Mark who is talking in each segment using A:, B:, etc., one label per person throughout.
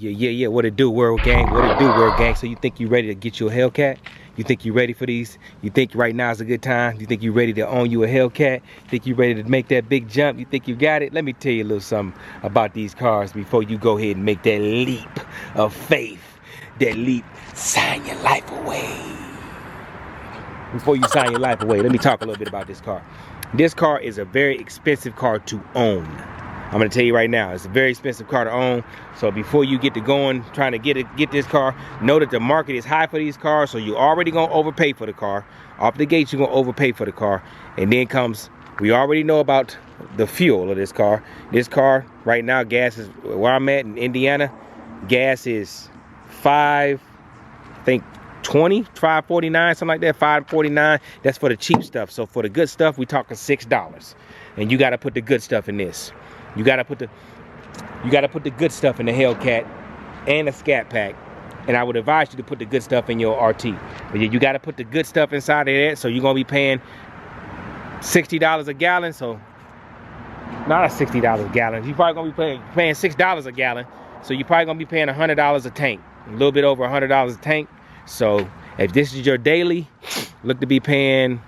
A: Yeah. What it do, World Gang? What it do, World Gang? So you think you ready to get you a Hellcat? You think you ready for these? You think right now is a good time? You think you ready to own you a Hellcat? You think you ready to make that big jump? You think you got it? Let me tell you a little something about these cars before you go ahead and make that leap of faith. That leap, sign your life away. Before you sign your life away, let me talk a little bit about this car. This car is a very expensive car to own. I'm gonna tell you right now, it's a very expensive car to own. So before you get to going, trying to get this car, know that the market is high for these cars. So you're already gonna overpay for the car. Off the gate, you're gonna overpay for the car. And then comes, we already know about the fuel of this car. This car right now, gas is where I'm at in Indiana. Gas is $5.20, $5.49, something like that, $5.49. That's for the cheap stuff. So for the good stuff, we talking $6. And you gotta put the good stuff in this. You gotta put the good stuff in the Hellcat and the Scat Pack, and I would advise you to put the good stuff in your RT. But you gotta put the good stuff inside of that, so you're gonna be paying $60 a gallon. So not $60 a gallon. You're probably gonna be paying $6 a gallon. So you're probably gonna be paying $100 a tank, a little bit over $100 a tank. So if this is your daily, look to be paying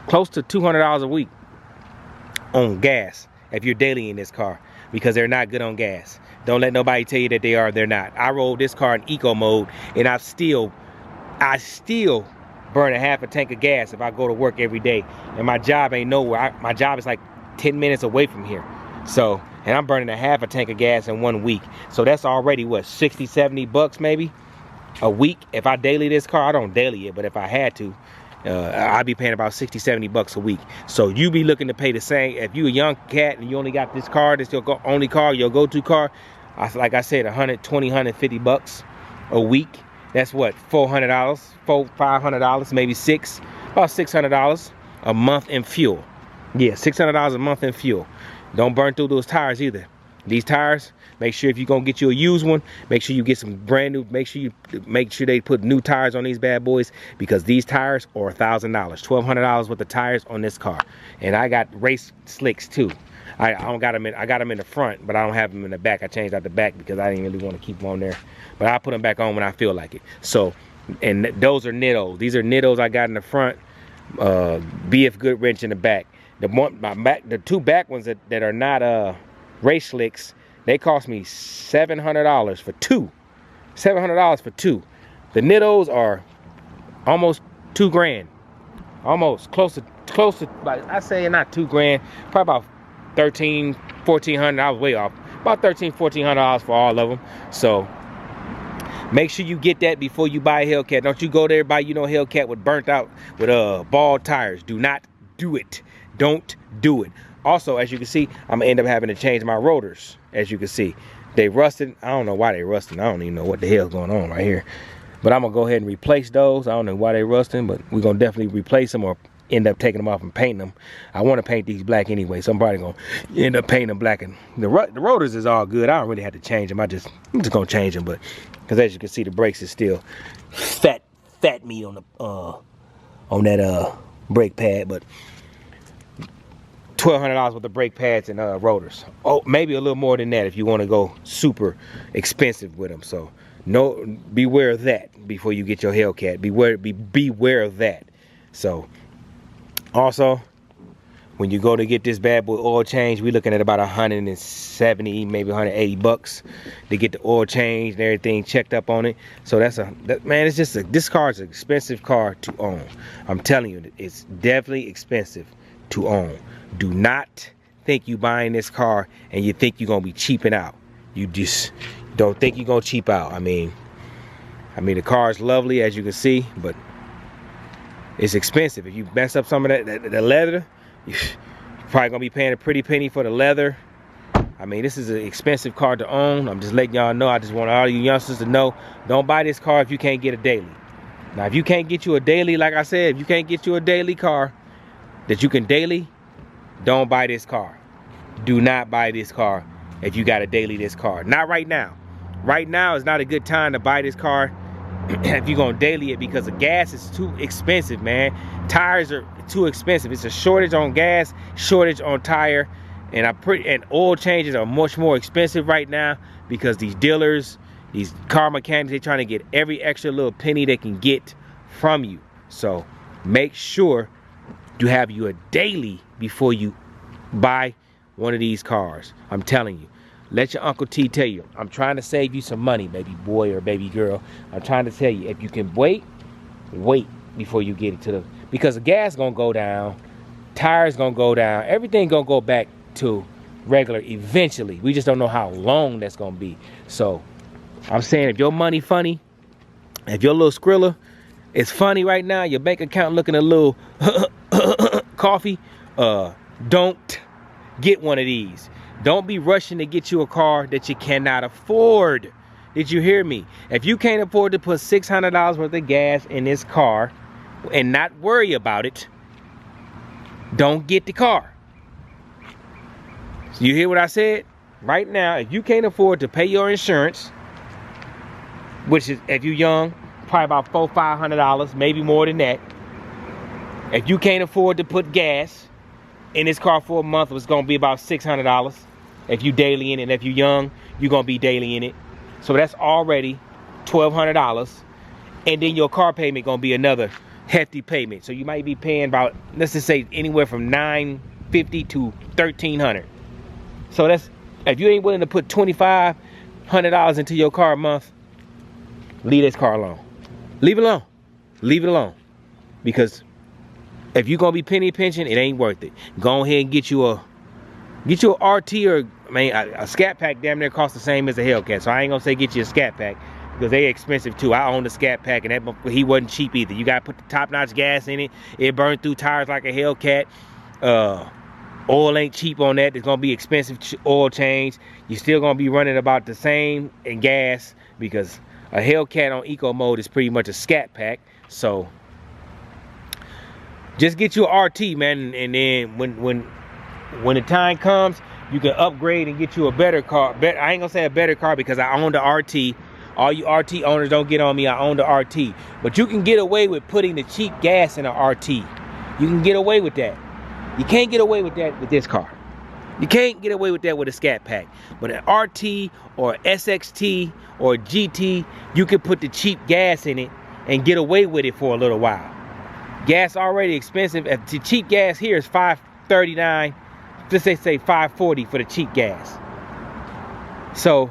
A: close to $200 a week on gas. If you're daily in this car, because they're not good on gas. Don't let nobody tell you that they are, they're not. I rolled this car in eco mode, and I still burn a half a tank of gas if I go to work every day. And my job ain't nowhere. My job is like 10 minutes away from here. So, and I'm burning a half a tank of gas in 1 week. So that's already what, 60, 70 bucks maybe a week. If I daily this car, I don't daily it, but if I had to, I'd be paying about 60, 70 bucks a week. So you be looking to pay the same. If you a young cat and you only got this car, this your only car, your go-to car, like I said, 120, 150 bucks a week. That's what, $400, $500, maybe about $600 a month in fuel. Yeah, $600 a month in fuel. Don't burn through those tires either. These tires, make sure if you're gonna get you a used one, make sure you get some brand new, make sure they put new tires on these bad boys, because these tires are $1,000, $1,200 worth of tires on this car. And I got race slicks too. I got them in the front, but I don't have them in the back. I changed out the back because I didn't really want to keep them on there. But I put them back on when I feel like it. So, and those are Nittos. These are Nittos I got in the front. BF Good wrench in the back. The two back ones that are not race slicks, they cost me $700 for two. $700 for two. The Nittos are almost $2,000. Almost close to, like, I say not $2,000, probably about $1,300, $1,400. I was way off. About $1,300, $1,400 for all of them. So make sure you get that before you buy a Hellcat. Don't you go there buy Hellcat with burnt out, with bald tires. Do not do it. Don't do it. Also, as you can see, I'm gonna end up having to change my rotors. As you can see, they rusted. I don't know why they rusting. I don't even know what the hell's going on right here. But I'm gonna go ahead and replace those. I don't know why they rusting, but we're gonna definitely replace them or end up taking them off and painting them. I want to paint these black anyway, so I'm probably gonna end up painting them black. And the rotors is all good. I don't really have to change them. I'm just gonna change them, but because as you can see, the brakes is still fat meat on that brake pad, but $1,200 worth of brake pads and rotors. Oh, maybe a little more than that if you want to go super expensive with them. So beware of that before you get your Hellcat. Beware of that. So also, when you go to get this bad boy oil change, we're looking at about 170, maybe 180 bucks to get the oil change and everything checked up on it. So man, it's just this car is an expensive car to own. I'm telling you, it's definitely expensive to own. Do not think you buying this car and you think you're gonna be cheaping out. You just don't think you're gonna cheap out. I mean the car is lovely, as you can see, but it's expensive. If you mess up some of the leather, you're probably gonna be paying a pretty penny for the leather. I mean, this is an expensive car to own. I'm just letting y'all know. I just want all you youngsters to know, don't buy this car if you can't get a daily. Now, if you can't get you a daily, like I said, if you can't get you a daily car that you can daily, don't buy this car. Do not buy this car if you got to daily this car. Not right now. Right now is not a good time to buy this car if you're going to daily it, because the gas is too expensive, man. Tires are too expensive. It's a shortage on gas, shortage on tire, and oil changes are much more expensive right now because these dealers, these car mechanics, they're trying to get every extra little penny they can get from you. So make sure you have you a daily before you buy one of these cars. I'm telling you. Let your Uncle T tell you, I'm trying to save you some money, baby boy or baby girl. I'm trying to tell you, if you can wait before you get it to the, because the gas gonna go down, tires gonna go down, everything gonna go back to regular eventually. We just don't know how long that's gonna be. So I'm saying, if your money funny, if your little Skrilla is funny right now, your bank account looking a little coffee, don't get one of these. Don't be rushing to get you a car that you cannot afford. Did you hear me? If you can't afford to put $600 worth of gas in this car and not worry about it, don't get the car. So you hear what I said? Right now, if you can't afford to pay your insurance, which is, if you're young, probably about $400-500, maybe more than that. If you can't afford to put gas in this car for a month, it's gonna be about $600. If you daily in it, and if you're young, you're gonna be daily in it. So that's already $1,200. And then your car payment gonna be another hefty payment. So you might be paying about, let's just say, anywhere from $950 to $1,300. So that's, if you ain't willing to put $2,500 into your car a month, leave this car alone. Leave it alone. Leave it alone. Because if you're gonna be penny pinching, it ain't worth it. Go ahead and get you a RT, or I mean a Scat Pack. Damn near costs the same as a Hellcat. So I ain't gonna say get you a Scat Pack, because they expensive too. I own the Scat Pack, and that, he wasn't cheap either. You gotta put the top-notch gas in it. It burned through tires like a Hellcat. Oil ain't cheap on that. It's gonna be expensive oil change. You're still gonna be running about the same in gas, because a Hellcat on eco mode is pretty much a Scat Pack. So just get you an RT, man, and then when the time comes, you can upgrade and get you a better car. I ain't gonna say a better car, because I own the RT. All you RT owners, don't get on me. I own the RT. But you can get away with putting the cheap gas in an RT. You can get away with that. You can't get away with that with this car. You can't get away with that with a Scat Pack. But an RT or SXT or GT, you can put the cheap gas in it and get away with it for a little while. Gas already expensive. The cheap gas here is $5.39. Just say $5.40 for the cheap gas. So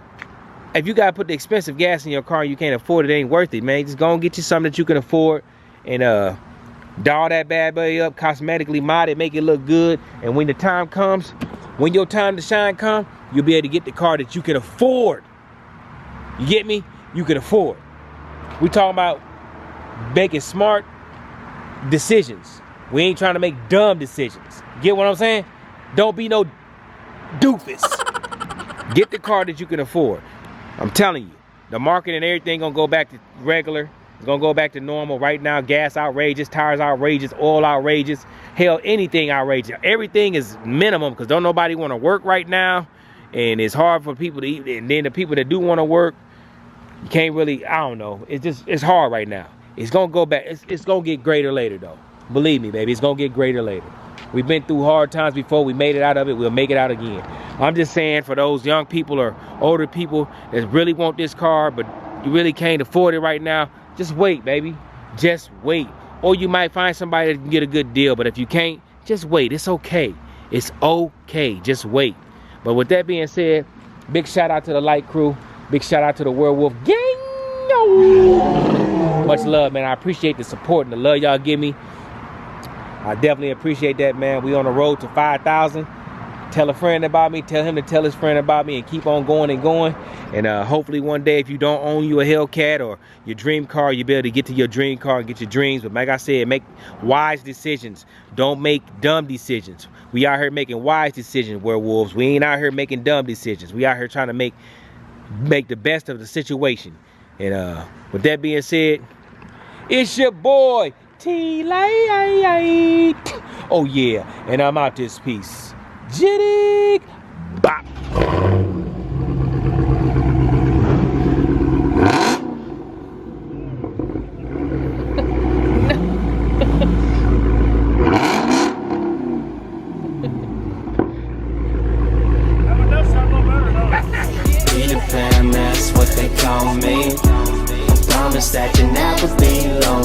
A: if you gotta put the expensive gas in your car, you can't afford it, it ain't worth it, man. Just go and get you something that you can afford, and doll that bad boy up, cosmetically mod it, make it look good. And when the time comes, when your time to shine comes, you'll be able to get the car that you can afford. You get me? You can afford. We talking about making smart decisions. We ain't trying to make dumb decisions. Get what I'm saying? Don't be no doofus. Get the car that you can afford. I'm telling you, the market and everything gonna go back to regular. It's gonna go back to normal. Right now, gas outrageous, tires outrageous, oil outrageous, hell, anything outrageous. Everything is minimum, because don't nobody want to work right now, and it's hard for people to eat. And then the people that do want to work, you can't really, I don't know. It's hard right now. It's gonna go back. It's gonna get greater later, though. Believe me, baby, it's gonna get greater later. We've been through hard times before. We made it out of it. We'll make it out again. I'm just saying, for those young people or older people that really want this car, but you really can't afford it right now, just wait, baby. Just wait. Or you might find somebody that can get a good deal, but if you can't, just wait. It's okay. It's okay. Just wait. But with that being said, big shout out to the Light crew. Big shout out to the Werewolf Gang. Much love, man. I appreciate the support and the love y'all give me. I definitely appreciate that, man. We on the road to 5,000. Tell a friend about me. Tell him to tell his friend about me, and keep on going and going. And hopefully one day, if you don't own you a Hellcat or your dream car, you'll be able to get to your dream car and get your dreams. But like I said, make wise decisions. Don't make dumb decisions. We out here making wise decisions, werewolves. We ain't out here making dumb decisions. We out here trying to make the best of the situation. And with that being said, it's your boy Tlites. Oh yeah, and I'm out this piece. Jittig bop. Be the fan.
B: on me. Promise that you'll never be lonely.